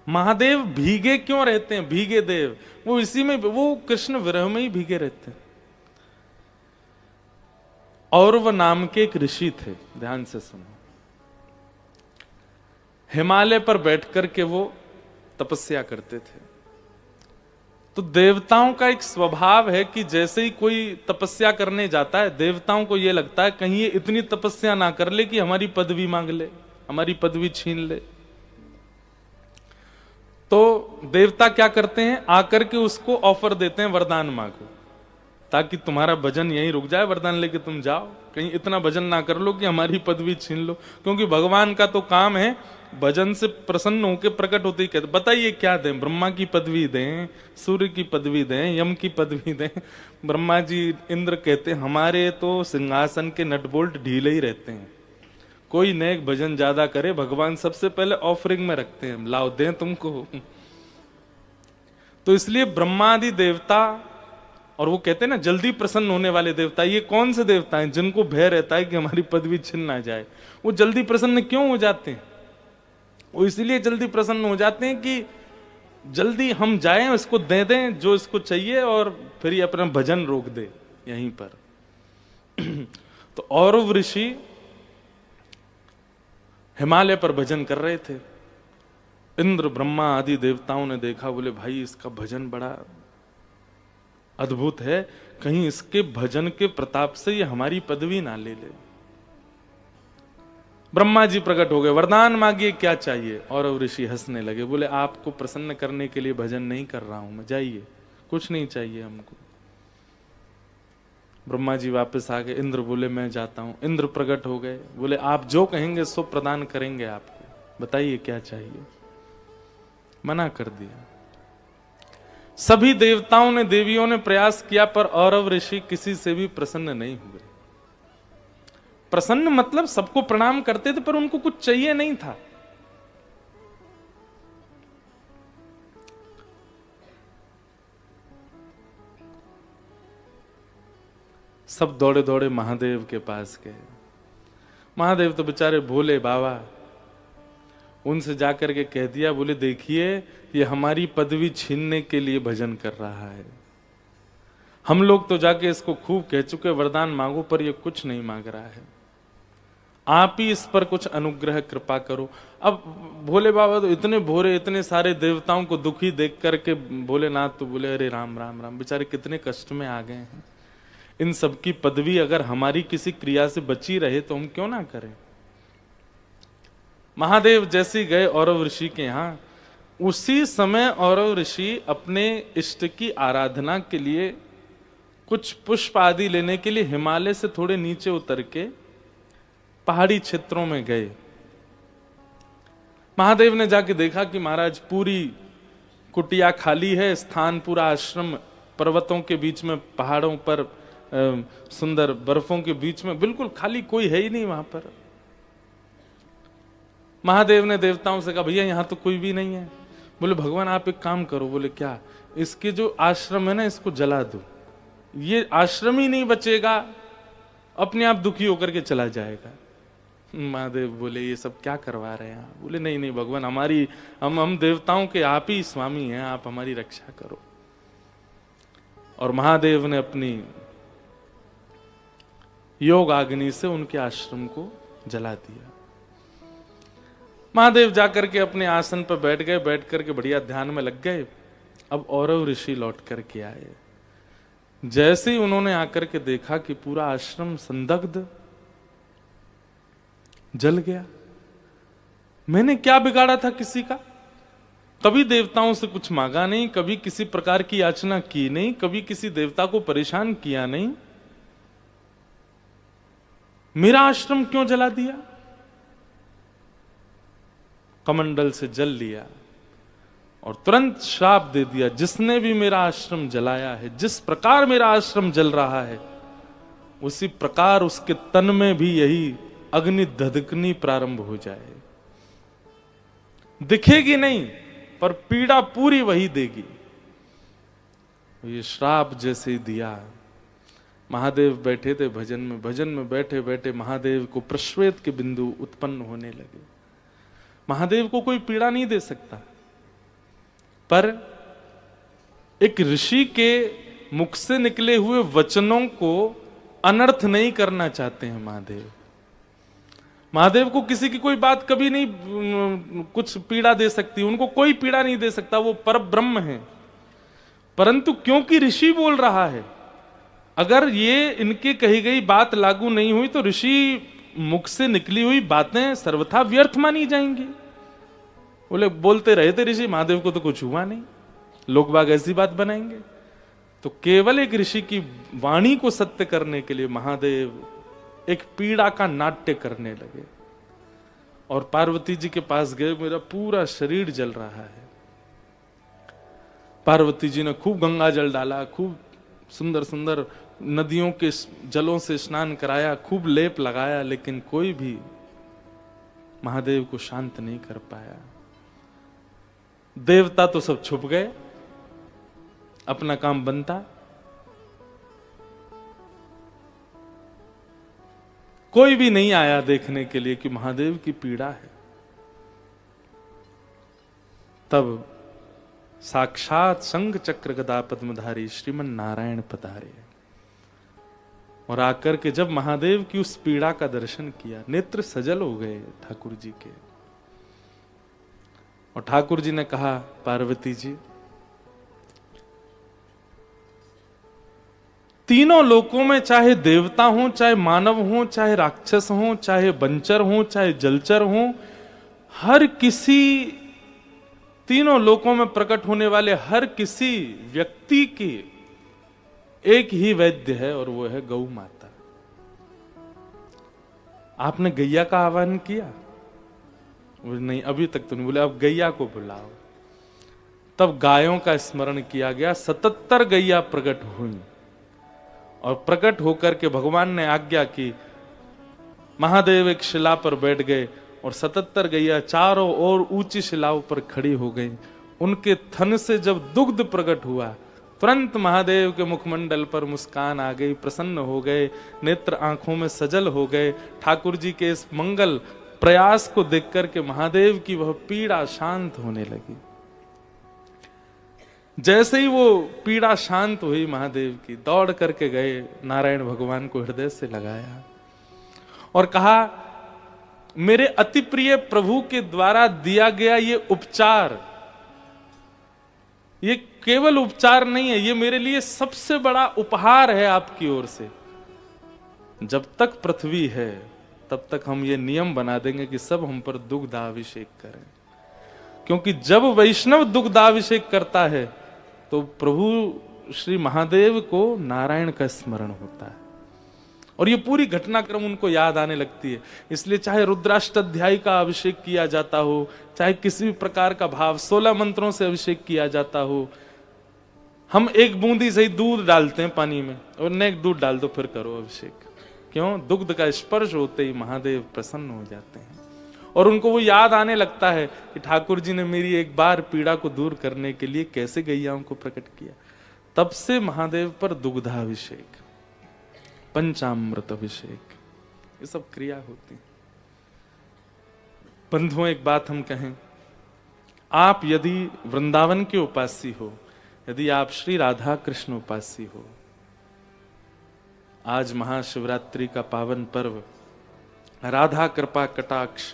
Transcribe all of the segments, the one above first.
महादेव भीगे क्यों रहते हैं? भीगे देव, वो इसी में, वो कृष्ण विरह में ही भीगे रहते हैं। और वह नाम के एक ऋषि थे, ध्यान से सुनो। हिमालय पर बैठकर के वो तपस्या करते थे। तो देवताओं का एक स्वभाव है कि जैसे ही कोई तपस्या करने जाता है, देवताओं को यह लगता है कहीं ये इतनी तपस्या ना कर ले कि हमारी पदवी मांग ले, हमारी पदवी छीन ले। तो देवता क्या करते हैं, आकर के उसको ऑफर देते हैं, वरदान मांगो ताकि तुम्हारा भजन यहीं रुक जाए, वरदान लेके तुम जाओ, कहीं इतना भजन ना कर लो कि हमारी पदवी छीन लो। क्योंकि भगवान का तो काम है भजन से प्रसन्न होकर प्रकट होते ही कहते, बताइए क्या दें? ब्रह्मा की पदवी दें, सूर्य की पदवी दें, यम की पदवी दें? ब्रह्मा जी, इंद्र कहते हमारे तो सिंहासन के नट बोल्ट ढीले ही रहते हैं, कोई नेक भजन ज्यादा करे भगवान सबसे पहले ऑफरिंग में रखते हैं, लाओ दें तुमको। तो इसलिए ब्रह्मादि देवता, और वो कहते हैं ना जल्दी प्रसन्न होने वाले देवता, ये कौन से देवता हैं? जिनको भय रहता है कि हमारी पदवी छिन ना जाए। वो जल्दी प्रसन्न क्यों हो जाते हैं? वो इसलिए जल्दी प्रसन्न हो जाते हैं कि जल्दी हम जाएं, इसको दे दें जो इसको चाहिए, और फिर ये अपना भजन रोक दे यहीं पर। तो औरव ऋषि हिमालय पर भजन कर रहे थे। इंद्र ब्रह्मा आदि देवताओं ने देखा, बोले भाई इसका भजन बड़ा अद्भुत है, कहीं इसके भजन के प्रताप से ये हमारी पदवी ना ले ले। ब्रह्मा जी प्रकट हो गए, वरदान मांगिए क्या चाहिए? और ऋषि हंसने लगे, बोले आपको प्रसन्न करने के लिए भजन नहीं कर रहा हूं मैं, जाइए, कुछ नहीं चाहिए हमको। ब्रह्मा जी वापस आ गए, इंद्र बोले मैं जाता हूं। इंद्र प्रकट हो गए, बोले आप जो कहेंगे सो प्रदान करेंगे आपको, बताइए क्या चाहिए? मना कर दिया। सभी देवताओं ने, देवियों ने प्रयास किया, पर औरव ऋषि किसी से भी प्रसन्न नहीं हुए। प्रसन्न मतलब सबको प्रणाम करते थे, पर उनको कुछ चाहिए नहीं था। सब दौड़े दौड़े महादेव के पास गए। महादेव तो बेचारे भोले बाबा, उनसे जाकर के कह दिया, बोले देखिए ये हमारी पदवी छीनने के लिए भजन कर रहा है, हम लोग तो जाके इसको खूब कह चुके वरदान मांगो, पर ये कुछ नहीं मांग रहा है, आप ही इस पर कुछ अनुग्रह कृपा करो। अब भोले बाबा तो इतने भोरे, इतने सारे देवताओं को दुखी देख करके भोलेनाथ तो बोले अरे राम राम राम, बेचारे कितने कष्ट में आ गए हैं, इन सब की पदवी अगर हमारी किसी क्रिया से बची रहे तो हम क्यों ना करें। महादेव जैसे गए औरव ऋषि के यहां, उसी समय औरव ऋषि अपने इष्ट की आराधना के लिए कुछ पुष्प आदि लेने के लिए हिमालय से थोड़े नीचे उतर के पहाड़ी क्षेत्रों में गए। महादेव ने जाके देखा कि महाराज पूरी कुटिया खाली है, स्थान पूरा आश्रम पर्वतों के बीच में, पहाड़ों पर सुंदर बर्फों के बीच में बिल्कुल खाली, कोई है ही नहीं वहां पर। महादेव ने देवताओं से कहा भैया यहां तो कोई भी नहीं है। बोले भगवान आप एक काम करो। बोले क्या? इसके जो आश्रम है ना इसको जला दो, ये आश्रम ही नहीं बचेगा, अपने आप दुखी होकर के चला जाएगा। महादेव बोले ये सब क्या करवा रहे हैं आप? बोले नहीं नहीं भगवान, हमारी हम देवताओं के आप ही स्वामी हैं, आप हमारी रक्षा करो। और महादेव ने अपनी योग अग्नि से उनके आश्रम को जला दिया। महादेव जाकर के अपने आसन पर बैठ गए, बैठ करके बढ़िया ध्यान में लग गए। अब औरव ऋषि लौट करके आए। जैसे ही उन्होंने आकर के देखा कि पूरा आश्रम संदग्ध जल गया। मैंने क्या बिगाड़ा था किसी का? कभी देवताओं से कुछ मांगा नहीं, कभी किसी प्रकार की याचना की नहीं, कभी किसी देवता को परेशान किया नहीं, मेरा आश्रम क्यों जला दिया? कमंडल से जल लिया और तुरंत श्राप दे दिया, जिसने भी मेरा आश्रम जलाया है, जिस प्रकार मेरा आश्रम जल रहा है उसी प्रकार उसके तन में भी यही अग्नि धधकनी प्रारंभ हो जाए। दिखेगी नहीं पर पीड़ा पूरी वही देगी। ये श्राप जैसे ही दिया, महादेव बैठे थे भजन में, भजन में बैठे बैठे महादेव को प्रश्वेत के बिंदु उत्पन्न होने लगे। महादेव को कोई पीड़ा नहीं दे सकता, पर एक ऋषि के मुख से निकले हुए वचनों को अनर्थ नहीं करना चाहते हैं महादेव। महादेव को किसी की कोई बात कभी नहीं कुछ पीड़ा दे सकती, उनको कोई पीड़ा नहीं दे सकता, वो पर ब्रह्म है। परंतु क्योंकि ऋषि बोल रहा है, अगर ये इनके कही गई बात लागू नहीं हुई तो ऋषि मुख से निकली हुई बातें सर्वथा व्यर्थ मानी जाएंगी। बोले बोलते रहे थे ऋषि, महादेव को तो कुछ हुआ नहीं, लोग बाग ऐसी बात बनाएंगे। तो केवल एक ऋषि की वाणी को सत्य करने के लिए महादेव एक पीड़ा का नाट्य करने लगे और पार्वती जी के पास गए। मेरा पूरा शरीर जल रहा है। पार्वती जी ने खूब गंगा जल डाला, खूब सुंदर सुंदर नदियों के जलों से स्नान कराया, खूब लेप लगाया, लेकिन कोई भी महादेव को शांत नहीं कर पाया। देवता तो सब छुप गए, अपना काम बनता। कोई भी नहीं आया देखने के लिए कि महादेव की पीड़ा है। तब साक्षात शंख चक्र गदा पद्मधारी श्रीमन नारायण पधारे और आकर के जब महादेव की उस पीड़ा का दर्शन किया, नेत्र सजल हो गए ठाकुर जी के। और ठाकुर जी ने कहा, पार्वती जी, तीनों लोकों में चाहे देवता हो, चाहे मानव हो, चाहे राक्षस हो, चाहे बंचर हो, चाहे जलचर हो, हर किसी तीनों लोकों में प्रकट होने वाले हर किसी व्यक्ति की एक ही वैद्य है और वो है गौ माता। आपने गैया का आह्वान किया? नहीं, अभी तक तो नहीं। बोले अब गैया को बुलाओ। तब गायों का स्मरण किया गया। 77 गैया प्रकट हुई और प्रकट होकर के भगवान ने आज्ञा की। महादेव एक शिला पर बैठ गए और 77 गैया चारों ओर ऊंची शिलाओं पर खड़ी हो गई। उनके थन से जब दुग्ध प्रकट हुआ, तुरंत महादेव के मुखमंडल पर मुस्कान आ गई, प्रसन्न हो गए, नेत्र आंखों में सजल हो गए। ठाकुर जी के इस मंगल प्रयास को देख करके महादेव की वह पीड़ा शांत होने लगी। जैसे ही वो पीड़ा शांत हुई महादेव की, दौड़ करके गए, नारायण भगवान को हृदय से लगाया और कहा, मेरे अति प्रिय प्रभु के द्वारा दिया गया ये उपचार, ये केवल उपचार नहीं है, ये मेरे लिए सबसे बड़ा उपहार है आपकी ओर से। जब तक पृथ्वी है तब तक हम ये नियम बना देंगे कि सब हम पर दुग्धाभिषेक करें, क्योंकि जब वैष्णव दुग्धाभिषेक करता है तो प्रभु श्री महादेव को नारायण का स्मरण होता है और ये पूरी घटनाक्रम उनको याद आने लगती है। इसलिए चाहे रुद्राष्टाध्यायी का अभिषेक किया जाता हो, चाहे किसी भी प्रकार का भाव 16 मंत्रों से अभिषेक किया जाता हो, हम एक बूंदी से ही दूध डालते हैं पानी में और नेक दूध डाल दो फिर करो अभिषेक। क्यों? दुग्ध का स्पर्श होते ही महादेव प्रसन्न हो जाते हैं और उनको वो याद आने लगता है कि ठाकुर जी ने मेरी एक बार पीड़ा को दूर करने के लिए कैसे गैयाओं को प्रकट किया। तब से महादेव पर दुग्धाभिषेक, पंचामृत अभिषेक, ये सब क्रिया होती है। बंधुओं, एक बात हम कहें, आप यदि वृंदावन के उपासी हो, यदि आप श्री राधा कृष्ण उपासी हो, आज महाशिवरात्रि का पावन पर्व, राधा कृपा कटाक्ष,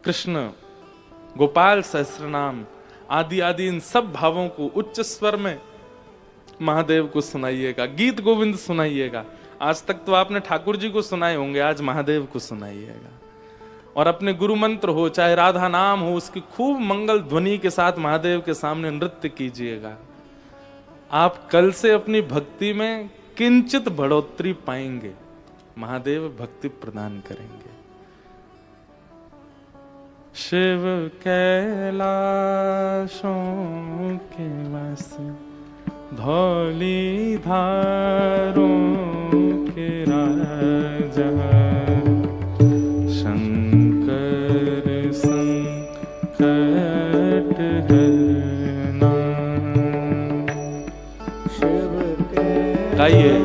कृष्ण गोपाल सहस्रनाम आदि आदि इन सब भावों को उच्च स्वर में महादेव को सुनाइएगा, गीत गोविंद सुनाइएगा। आज तक तो आपने ठाकुर जी को सुनाए होंगे, आज महादेव को सुनाइएगा। और अपने गुरु मंत्र हो, चाहे राधा नाम हो, उसकी खूब मंगल ध्वनि के साथ महादेव के सामने नृत्य कीजिएगा। आप कल से अपनी भक्ति में किंचित बढ़ोतरी पाएंगे, महादेव भक्ति प्रदान करेंगे। शिव कैलाशों के वासी, धौली धारों के राजा, शंकर संकट हरना। शिव गाइए।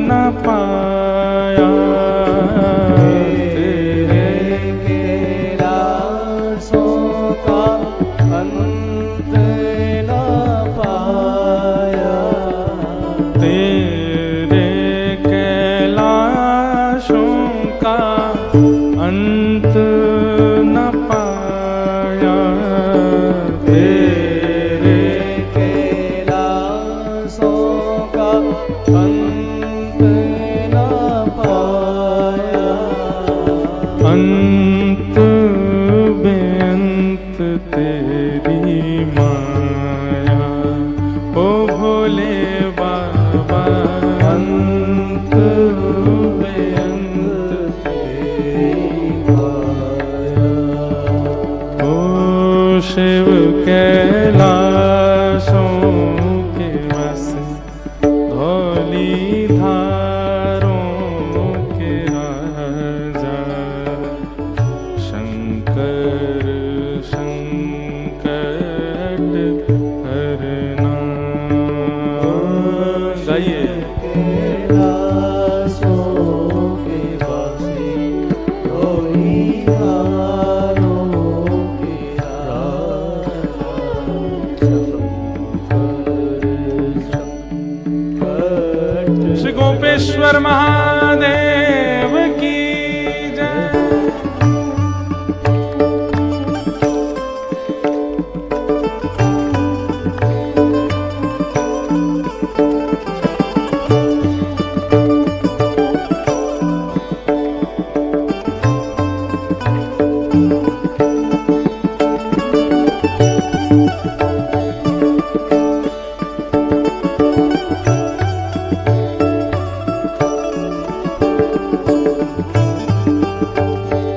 न पाया, तेरे कैलाशों का अंत न पाया, तेरे कैलाशों का अंत न पाया, तेरे कैलाशों का अंत न पाया, अंत बेअंत तेरी माया, ओ भोले बाबा। अंत बेअंत तेरी माया, ओ शिव कैलाशों के बस धौली धारों के राजा, शंकर संकट हरना। गाइए। कैलाशों के वासी धौली धारों के राजा, शंकर श्री गोपेश्वर महादेव की जय।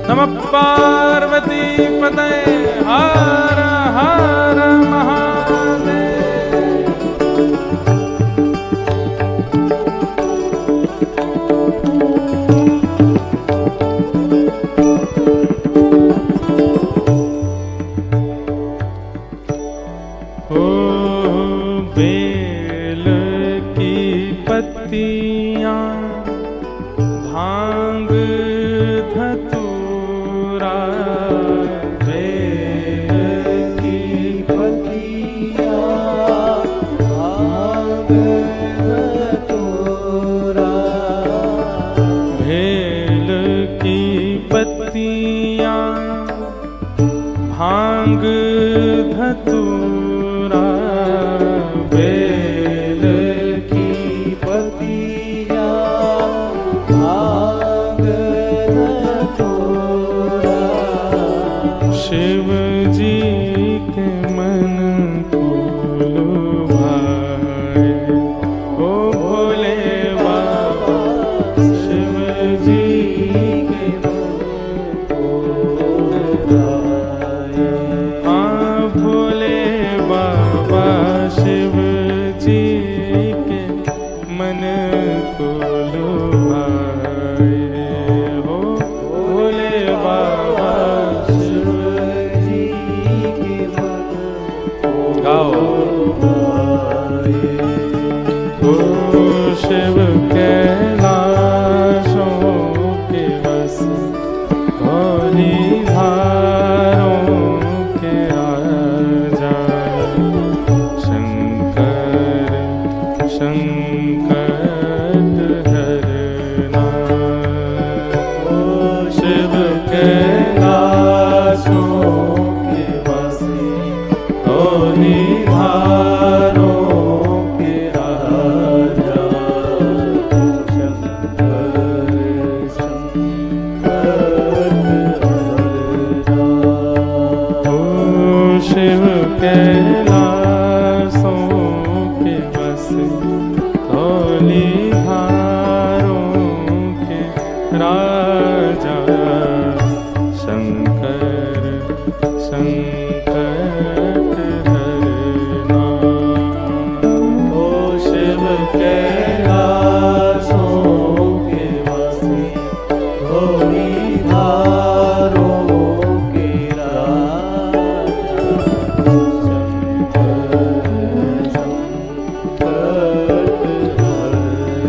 नमः पार्वती पतये हर हर महादेव। ओ बेल की पत्तियां भांग धतूरा, बेल की पत्तियां भांग धतूरा, भेल की पत्तियां भांग धतूरा, बेल की पत्तियां भांग धतूरा, शिव जी के मन को लुभाए, ओ भोले बाबा। शिव जी के मन को लुभाए, हाँ भोले बाबा, शिव जी के मन को लुभाए, हो भोले बाबा। शिव जी के मन को गाओ। लुभाए, ओ शिव कैलाशों के बस धौली धारों के राजा, शंकर संकट हरना। ओ शिव कैलाशों के वासी धौली धारों के राजा, शंकर संकट हरना। ओ शिव कैलाशों के बस धौली धारों के राजा, शंकर संकट हरना। ओ शिव कैलाशों के वासी धौली धारों के राजा, शंकर संकट हरना।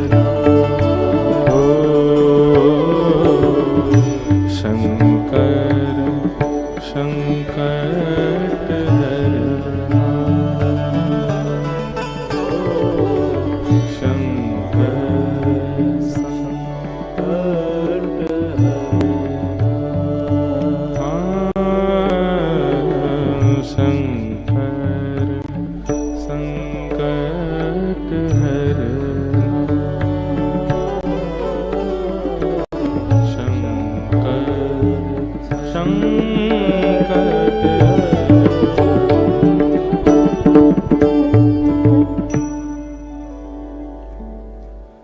शंकर